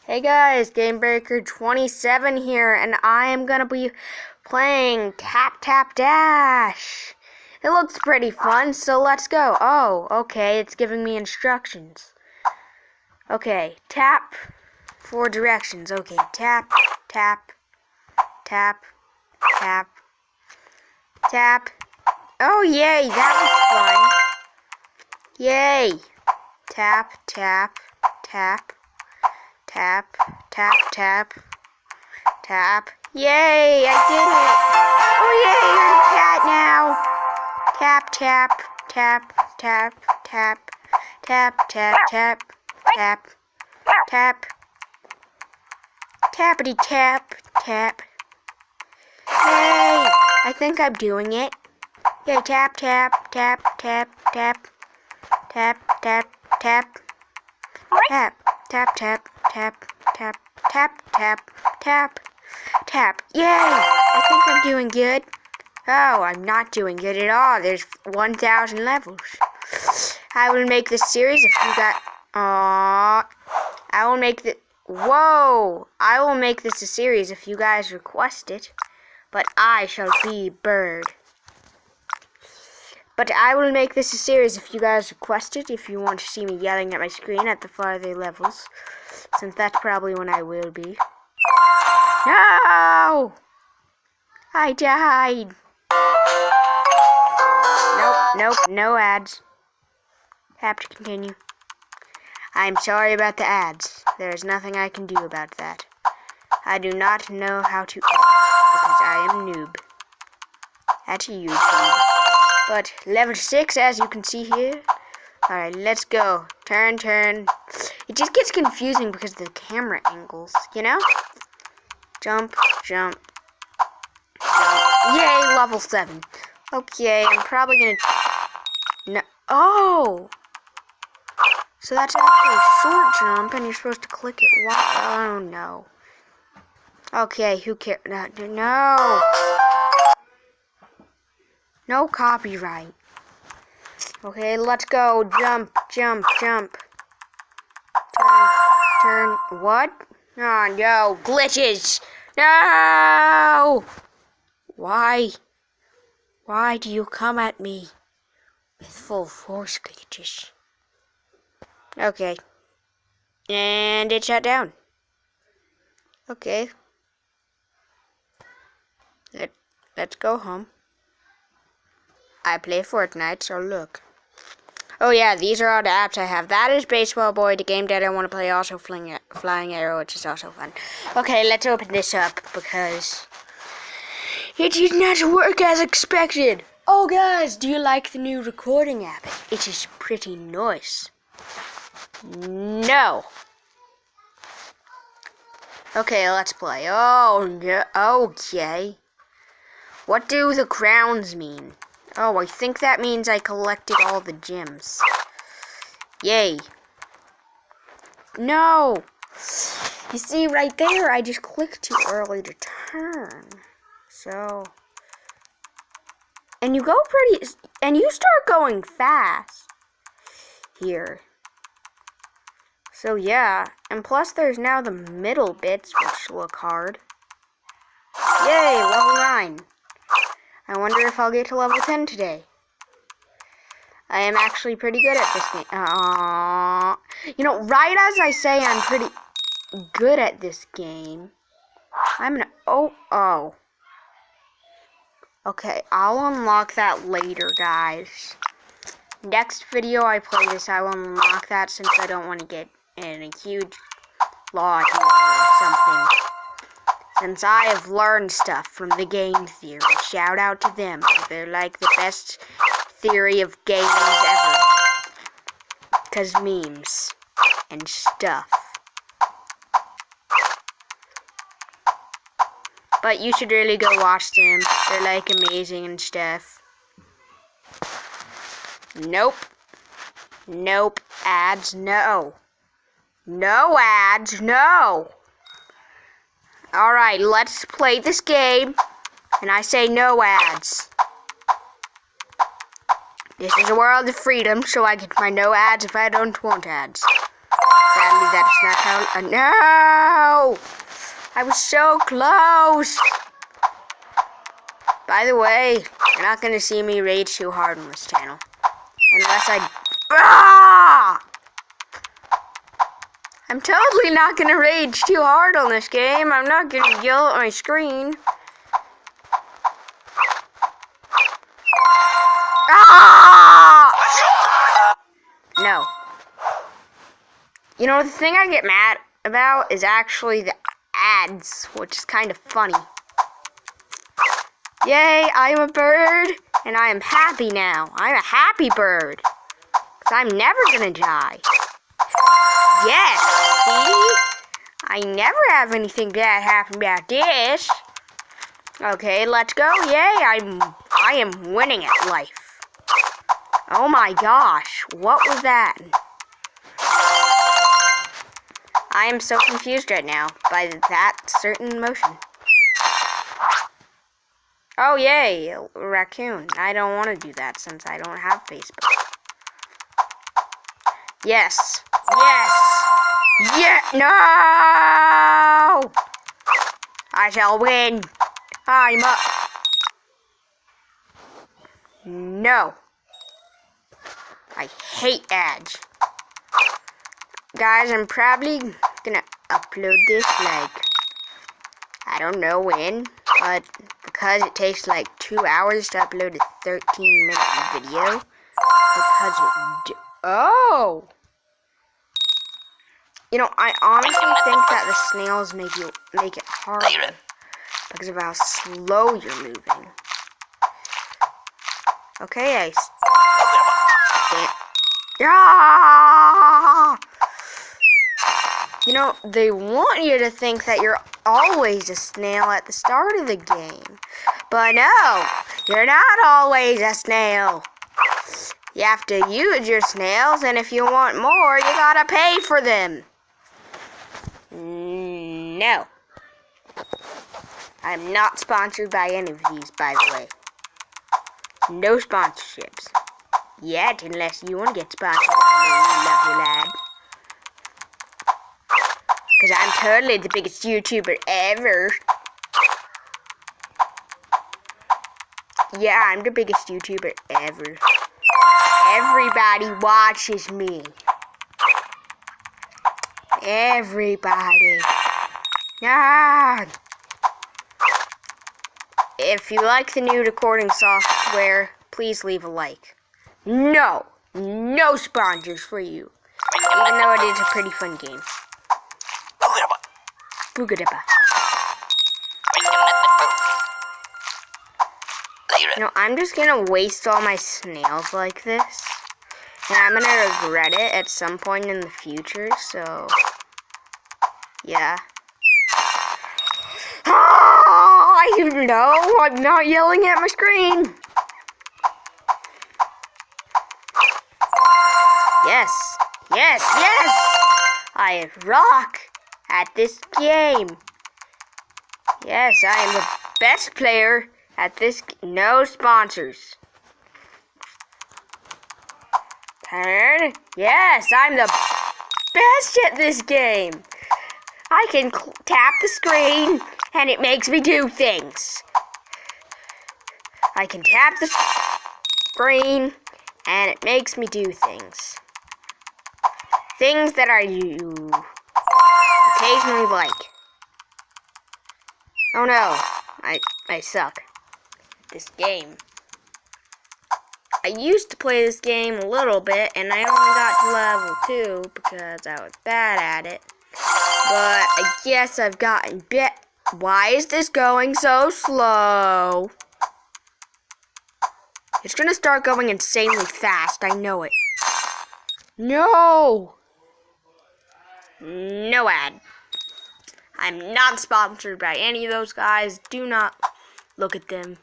Hey guys, GameBreaker27 here, and I am gonna be playing Tap Tap Dash. It looks pretty fun, so let's go. Oh, okay, it's giving me instructions. Okay, tap for directions. Okay, tap, tap, tap, tap, tap. Oh, yay, that was fun. Yay. Tap, tap, tap. Tap, tap, tap, tap. Yay, I did it. Oh, yay, you're the cat now. Tap, tap, tap, tap, tap, tap, tap, tap, tap, tap. Tappity tap, tap. Yay, I think I'm doing it. Yay, tap, tap, tap, tap, tap, tap, tap, tap, tap. Tap, tap, tap, tap, tap, tap, tap, tap. Yay! I think I'm doing good. Oh, I'm not doing good at all. There's 1,000 levels. I will make this series if you got... I will make the... Whoa! I will make this a series if you guys request it. But I shall be Bird. But I will make this a series if you guys request it, if you want to see me yelling at my screen at the farther levels, since that's probably when I will be. No! I died! Nope, no ads. Have to continue. I'm sorry about the ads. There is nothing I can do about that. I do not know how to edit, because I am noob. At YouTube. But level 6, as you can see here. Alright, let's go. Turn. It just gets confusing because of the camera angles, you know? Jump, jump, jump. Yay, level 7. Okay, I'm probably gonna... No. Oh! So that's actually a short jump, and you're supposed to click it. What? Oh, no. Okay, who cares? No! No copyright. Okay, let's go. Jump, jump, jump. Turn. What? Oh, no. Glitches. No! Why? Why do you come at me with full force glitches? Okay. And it shut down. Okay. Let's go home. I play Fortnite, so look. Oh yeah, these are all the apps I have. That is Baseball Boy, the game that I want to play, also Flying Arrow, which is also fun. Okay, let's open this up, because it did not work as expected. Oh guys, do you like the new recording app? It is pretty nice. No. Okay, let's play. Oh, no. Okay. What do the crowns mean? Oh, I think that means I collected all the gems. Yay. No! You see, right there, I just clicked too early to turn. So... And you go pretty... And you start going fast. Here. So, yeah. And plus, there's now the middle bits, which look hard. Yay, level 9. I wonder if I'll get to level 10 today. I am actually pretty good at this game. You know, right as I say I'm pretty good at this game, I'm gonna... Oh. Okay, I'll unlock that later, guys. Next video I play this, I will unlock that since I don't want to get in a huge law here or something. Since I have learned stuff from the game theory. Shout out to them. They're like the best theory of games ever. Because memes and stuff. But you should really go watch them. They're like amazing and stuff. Nope. Ads, no. No ads, no. Alright, let's play this game. And I say no ads. This is a world of freedom, so I get my no ads if I don't want ads. Sadly, that is not how. No! I was so close! By the way, you're not gonna see me rage too hard on this channel. Unless I. Ah! I'm totally not gonna rage too hard on this game. I'm not gonna yell at my screen. Ah! No. You know, the thing I get mad about is actually the ads, which is kind of funny. Yay, I am a bird, and I am happy now. I'm a happy bird. Because I'm never gonna die. Yes, see? I never have anything bad happen about this. Okay, let's go. Yay, I am winning at life. Oh my gosh, what was that? I am so confused right now by that certain motion. Oh yay, raccoon. I don't want to do that since I don't have Facebook. Yes. Yes. Yeah. No! I shall win. I'm up. No. I hate ads. Guys, I'm probably gonna upload this like, I don't know when, but because it takes like 2 hours to upload a 13-minute video, oh! You know, I honestly think that the snails make it harder because of how slow you're moving. Okay, yeah! You know, they want you to think that you're always a snail at the start of the game. But no, you're not always a snail. You have to use your snails, and if you want more, you gotta pay for them. No. I'm not sponsored by any of these, by the way. No sponsorships. Yet, unless you want to get sponsored by me, you lovely lad. Because I'm totally the biggest YouTuber ever. Yeah, I'm the biggest YouTuber ever. Everybody watches me. Everybody. Ah. If you like the new recording software, please leave a like. No sponsors for you. Even though it is a pretty fun game. Boogadabba. You know, I'm just gonna waste all my snails like this. And I'm gonna regret it at some point in the future, so... yeah. No, I'm not yelling at my screen. Yes. I rock at this game. Yes, I am the best player at this. No sponsors. Turn. Yes, I'm the best at this game. I can tap the screen and it makes me do things. I can tap the screen and it makes me do things. Things that I occasionally like. Oh no, I suck at this game. I used to play this game a little bit and I only got to level 2 because I was bad at it. But I guess I've gotten bit. Why is this going so slow? It's gonna start going insanely fast, I know it. No ad. I'm not sponsored by any of those guys. Do not look at them.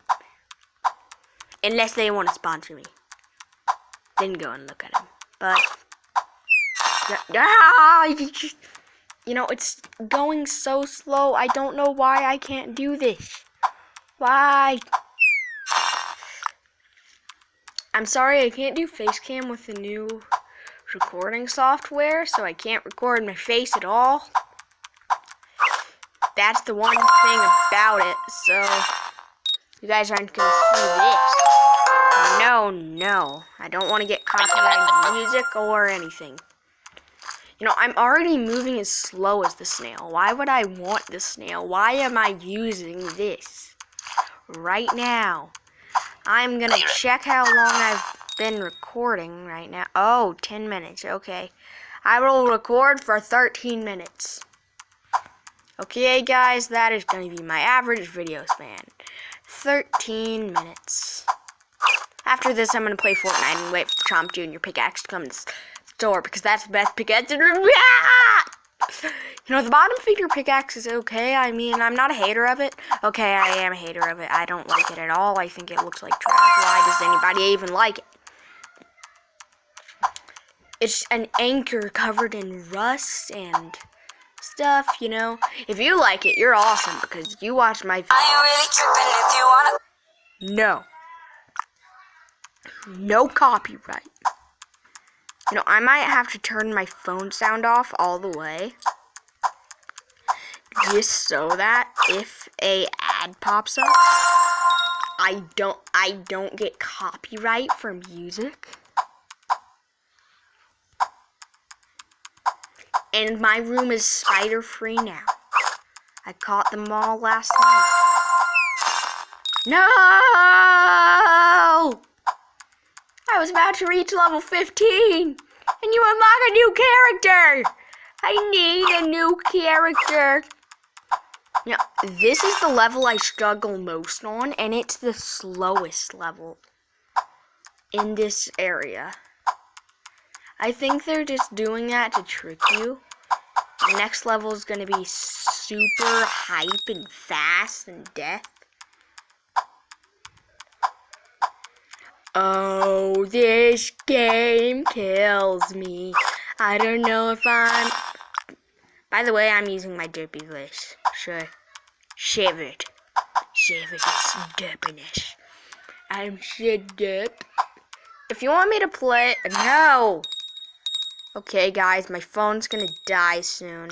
Unless they want to sponsor me. Then go and look at them. But, you know, it's going so slow. I don't know why I can't do this. Why? I'm sorry, I can't do face cam with the new recording software, so I can't record my face at all. That's the one thing about it, so you guys aren't gonna see this. No, I don't want to get copyrighted music or anything. You know, I'm already moving as slow as the snail. Why would I want the snail? Why am I using this right now? I'm gonna check how long I've been recording right now. Oh, 10 minutes, okay. I will record for 13 minutes. Okay, guys, that is gonna be my average video span. 13 minutes. After this, I'm gonna play Fortnite and wait for Chomp Jr. pickaxe to come in the store because that's the best pickaxe. You know, the bottom feeder pickaxe is okay. I mean, I'm not a hater of it. Okay, I am a hater of it. I don't like it at all. I think it looks like trash. Why does anybody even like it? It's an anchor covered in rust and stuff, you know. If you like it, you're awesome because you watch my video. Are you really tripping if you wanna? No. No copyright. You know, I might have to turn my phone sound off all the way. Just so that if a ad pops up, I don't get copyright for music. And my room is spider free now. I caught them all last night. No! I was about to reach level 15, and you unlock a new character. I need a new character. Now, this is the level I struggle most on, and it's the slowest level in this area. I think they're just doing that to trick you. The next level is going to be super hype and fast and death. Oh, this game kills me. I don't know if I'm... By the way, I'm using my derpy voice. Sure. Shave it. It's derpiness. I'm so derp. If you want me to play... No! Okay, guys, my phone's gonna die soon.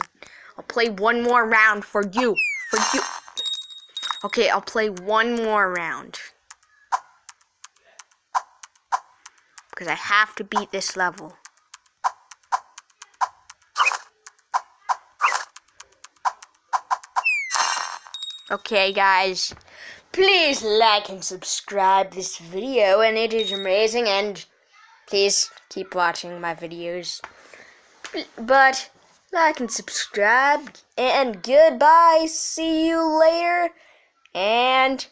I'll play one more round for you. Okay, I'll play one more round. Because I have to beat this level. Okay, guys, please like and subscribe this video, and it is amazing, and please keep watching my videos. But like and subscribe, and goodbye. See you later, and